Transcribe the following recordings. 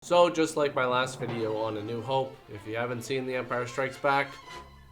So just like my last video on A New Hope, if you haven't seen The Empire Strikes Back,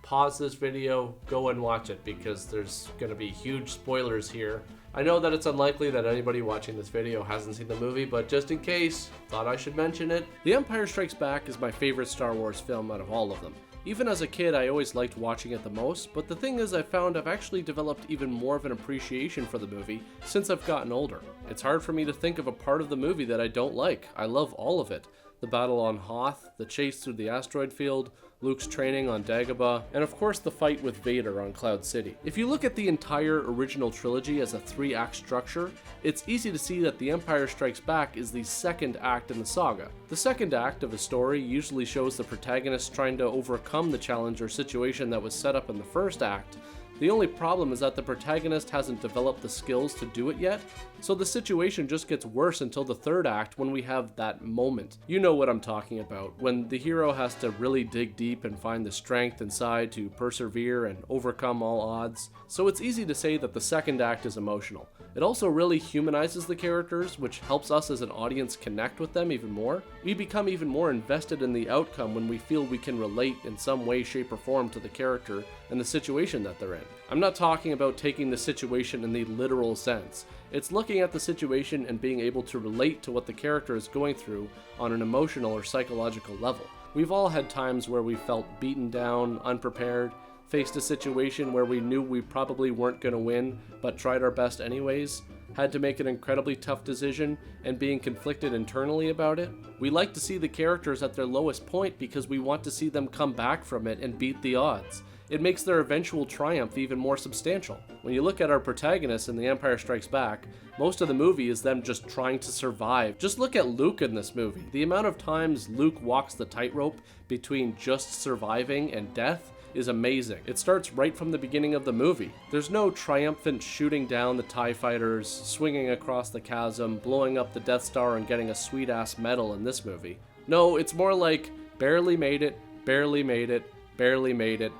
pause this video, go and watch it because there's going to be huge spoilers here. I know that it's unlikely that anybody watching this video hasn't seen the movie, but just in case, thought I should mention it. The Empire Strikes Back is my favorite Star Wars film out of all of them. Even as a kid, I always liked watching it the most, but the thing is I found I've actually developed even more of an appreciation for the movie since I've gotten older. It's hard for me to think of a part of the movie that I don't like. I love all of it. The battle on Hoth, the chase through the asteroid field, Luke's training on Dagobah, and of course the fight with Vader on Cloud City. If you look at the entire original trilogy as a 3-act structure, it's easy to see that The Empire Strikes Back is the second act in the saga. The second act of a story usually shows the protagonist trying to overcome the challenge or situation that was set up in the first act. The only problem is that the protagonist hasn't developed the skills to do it yet, so the situation just gets worse until the third act when we have that moment. You know what I'm talking about, when the hero has to really dig deep and find the strength inside to persevere and overcome all odds. So it's easy to say that the second act is emotional. It also really humanizes the characters, which helps us as an audience connect with them even more. We become even more invested in the outcome when we feel we can relate in some way, shape, or form to the character and the situation that they're in. I'm not talking about taking the situation in the literal sense. It's looking at the situation and being able to relate to what the character is going through on an emotional or psychological level. We've all had times where we felt beaten down, unprepared, faced a situation where we knew we probably weren't going to win, but tried our best anyways, had to make an incredibly tough decision, and being conflicted internally about it. We like to see the characters at their lowest point because we want to see them come back from it and beat the odds. It makes their eventual triumph even more substantial. When you look at our protagonists in The Empire Strikes Back, most of the movie is them just trying to survive. Just look at Luke in this movie. The amount of times Luke walks the tightrope between just surviving and death is amazing. It starts right from the beginning of the movie. There's no triumphant shooting down the TIE fighters, swinging across the chasm, blowing up the Death Star and getting a sweet-ass medal in this movie. No, it's more like barely made it, barely made it, barely made it,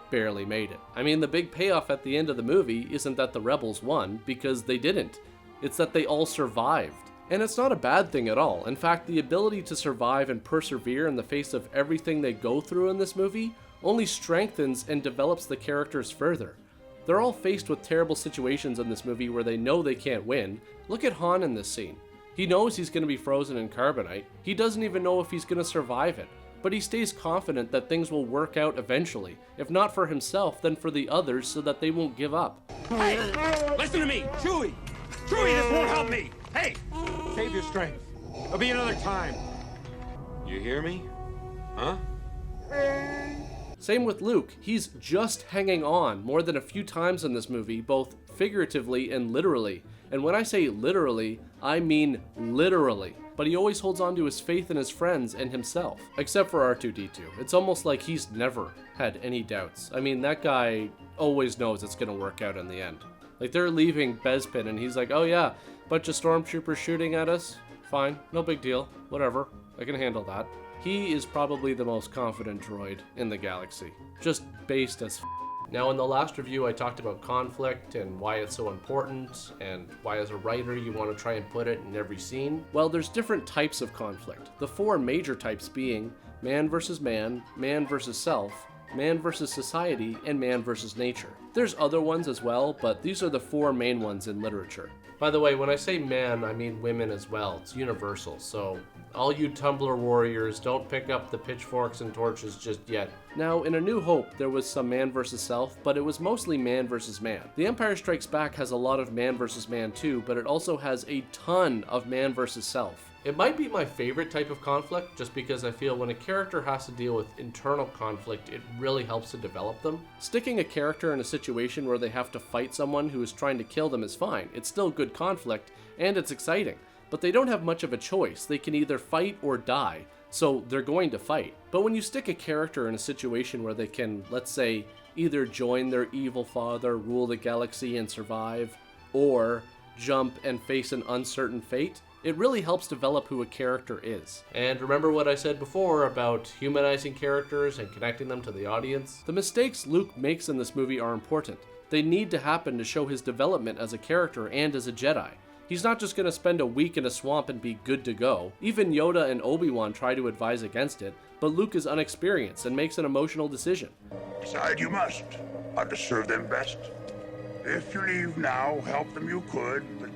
barely made it. I mean, the big payoff at the end of the movie isn't that the rebels won, because they didn't. It's that they all survived. And it's not a bad thing at all. In fact, the ability to survive and persevere in the face of everything they go through in this movie only strengthens and develops the characters further. They're all faced with terrible situations in this movie where they know they can't win. Look at Han in this scene. He knows he's going to be frozen in carbonite. He doesn't even know if he's going to survive it. But he stays confident that things will work out eventually, if not for himself, then for the others so that they won't give up. Hey, listen to me, Chewie! Chewie, this won't help me! Hey, save your strength. There'll be another time. You hear me? Huh? Same with Luke. He's just hanging on more than a few times in this movie, both figuratively and literally. And when I say literally, I mean literally. But he always holds on to his faith in his friends and himself. Except for R2-D2. It's almost like he's never had any doubts. I mean, that guy always knows it's gonna work out in the end. Like, they're leaving Bespin and he's like, oh yeah, bunch of stormtroopers shooting at us? Fine, no big deal, whatever, I can handle that. He is probably the most confident droid in the galaxy. Just based as Now, in the last review, I talked about conflict and why it's so important, and why as a writer you want to try and put it in every scene. Well, there's different types of conflict. The 4 major types being man versus man self, man versus society, and man versus nature. There's other ones as well, but these are the 4 main ones in literature. By the way, when I say man, I mean women as well. It's universal, so all you Tumblr warriors, don't pick up the pitchforks and torches just yet. Now, in A New Hope, there was some man versus self, but it was mostly man versus man. The Empire Strikes Back has a lot of man versus man too, but it also has a ton of man versus self. It might be my favorite type of conflict, just because I feel when a character has to deal with internal conflict, it really helps to develop them. Sticking a character in a situation where they have to fight someone who is trying to kill them is fine. It's still good conflict, and it's exciting. But they don't have much of a choice. They can either fight or die, so they're going to fight. But when you stick a character in a situation where they can, let's say, either join their evil father, rule the galaxy and survive, or jump and face an uncertain fate, it really helps develop who a character is. And remember what I said before about humanizing characters and connecting them to the audience? The mistakes Luke makes in this movie are important. They need to happen to show his development as a character and as a Jedi. He's not just gonna spend a week in a swamp and be good to go. Even Yoda and Obi-Wan try to advise against it, but Luke is unexperienced and makes an emotional decision. Decide you must, how to serve them best. If you leave now, help them you could, but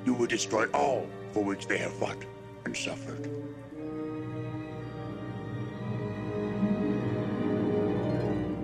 you would destroy all for which they have fought and suffered.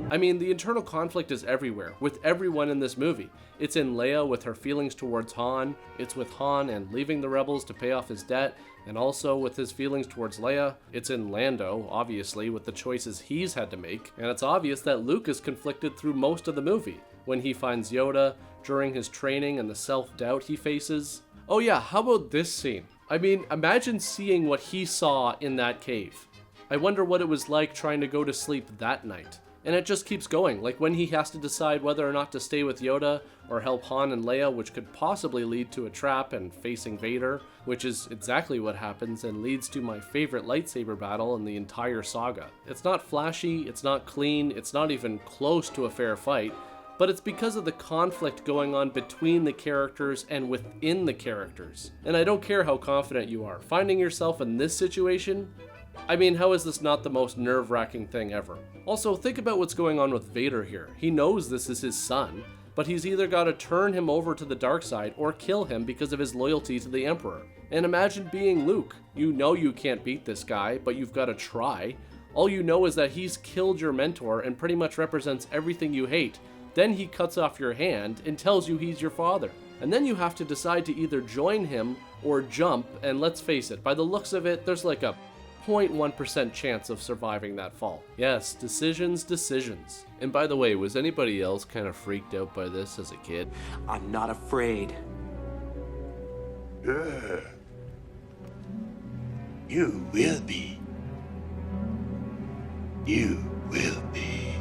I mean, the internal conflict is everywhere, with everyone in this movie. It's in Leia with her feelings towards Han, it's with Han and leaving the rebels to pay off his debt, and also with his feelings towards Leia. It's in Lando, obviously, with the choices he's had to make, and it's obvious that Luke is conflicted through most of the movie, when he finds Yoda, during his training and the self-doubt he faces. Oh yeah, how about this scene? I mean, imagine seeing what he saw in that cave. I wonder what it was like trying to go to sleep that night. And it just keeps going, like when he has to decide whether or not to stay with Yoda or help Han and Leia, which could possibly lead to a trap and facing Vader, which is exactly what happens and leads to my favorite lightsaber battle in the entire saga. It's not flashy, it's not clean, it's not even close to a fair fight, but it's because of the conflict going on between the characters and within the characters. And I don't care how confident you are, finding yourself in this situation, I mean, how is this not the most nerve-wracking thing ever? Also, think about what's going on with Vader here. He knows this is his son, but he's either got to turn him over to the dark side or kill him because of his loyalty to the Emperor. And imagine being Luke. You know you can't beat this guy, but you've got to try. All you know is that he's killed your mentor and pretty much represents everything you hate. Then he cuts off your hand and tells you he's your father. And then you have to decide to either join him or jump, and let's face it, by the looks of it, there's like a 0.1% chance of surviving that fall. Yes, decisions. And by the way, was anybody else kind of freaked out by this as a kid? I'm not afraid. You will be. You will be.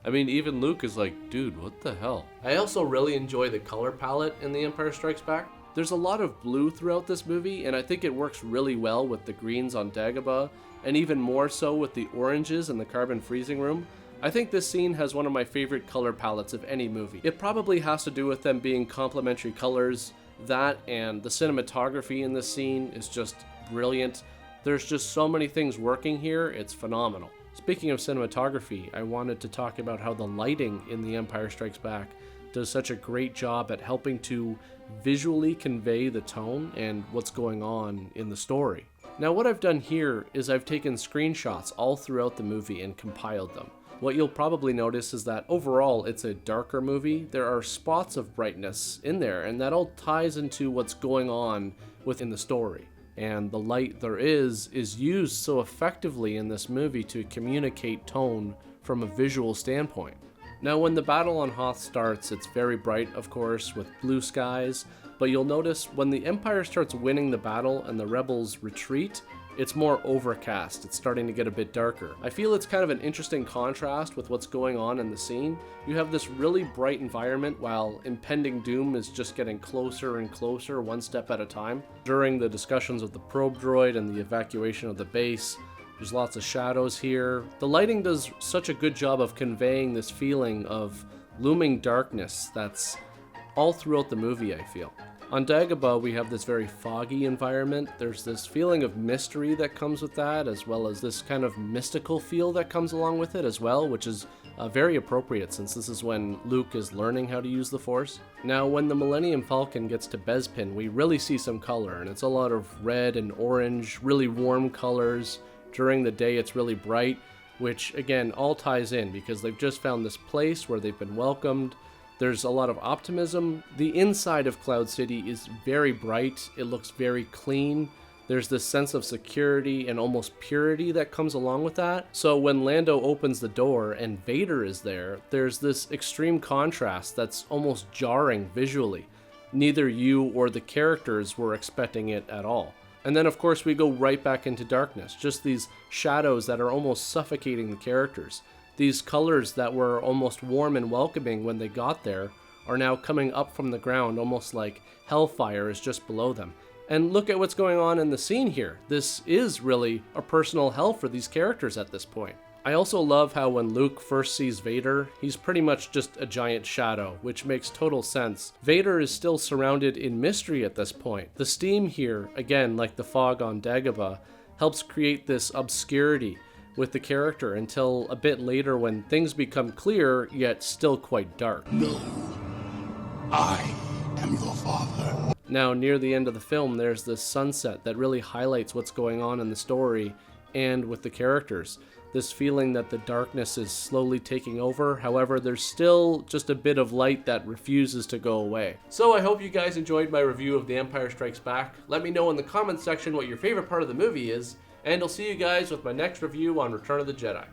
I mean, even Luke is like, dude, what the hell? I also really enjoy the color palette in The Empire Strikes Back. There's a lot of blue throughout this movie, and I think it works really well with the greens on Dagobah, and even more so with the oranges in the carbon freezing room. I think this scene has one of my favorite color palettes of any movie. It probably has to do with them being complementary colors. That and the cinematography in this scene is just brilliant. There's just so many things working here, it's phenomenal. Speaking of cinematography, I wanted to talk about how the lighting in The Empire Strikes Back does such a great job at helping to visually convey the tone and what's going on in the story. Now what I've done here is I've taken screenshots all throughout the movie and compiled them. What you'll probably notice is that overall it's a darker movie. There are spots of brightness in there, and that all ties into what's going on within the story. And the light there is used so effectively in this movie to communicate tone from a visual standpoint. Now when the battle on Hoth starts, it's very bright, of course, with blue skies, but you'll notice when the Empire starts winning the battle and the rebels retreat, it's more overcast, it's starting to get a bit darker. I feel it's kind of an interesting contrast with what's going on in the scene. You have this really bright environment while impending doom is just getting closer and closer, one step at a time. During the discussions of the probe droid and the evacuation of the base, there's lots of shadows here. The lighting does such a good job of conveying this feeling of looming darkness that's all throughout the movie, I feel. On Dagobah, we have this very foggy environment. There's this feeling of mystery that comes with that, as well as this kind of mystical feel that comes along with it as well, which is very appropriate since this is when Luke is learning how to use the Force. Now, when the Millennium Falcon gets to Bespin, we really see some color, and it's a lot of red and orange, really warm colors. During the day, it's really bright, which again all ties in because they've just found this place where they've been welcomed. There's a lot of optimism. The inside of Cloud City is very bright. It looks very clean. There's this sense of security and almost purity that comes along with that. So when Lando opens the door and Vader is there, there's this extreme contrast that's almost jarring visually. Neither you or the characters were expecting it at all. And then of course we go right back into darkness, just these shadows that are almost suffocating the characters. These colors that were almost warm and welcoming when they got there are now coming up from the ground, almost like hellfire is just below them. And look at what's going on in the scene here. This is really a personal hell for these characters at this point. I also love how when Luke first sees Vader, he's pretty much just a giant shadow, which makes total sense. Vader is still surrounded in mystery at this point. The steam here, again like the fog on Dagobah, helps create this obscurity with the character until a bit later when things become clear, yet still quite dark. No, I am your father. Now, near the end of the film, there's this sunset that really highlights what's going on in the story and with the characters. This feeling that the darkness is slowly taking over, however, there's still just a bit of light that refuses to go away. So I hope you guys enjoyed my review of The Empire Strikes Back. Let me know in the comments section what your favorite part of the movie is, and I'll see you guys with my next review on Return of the Jedi.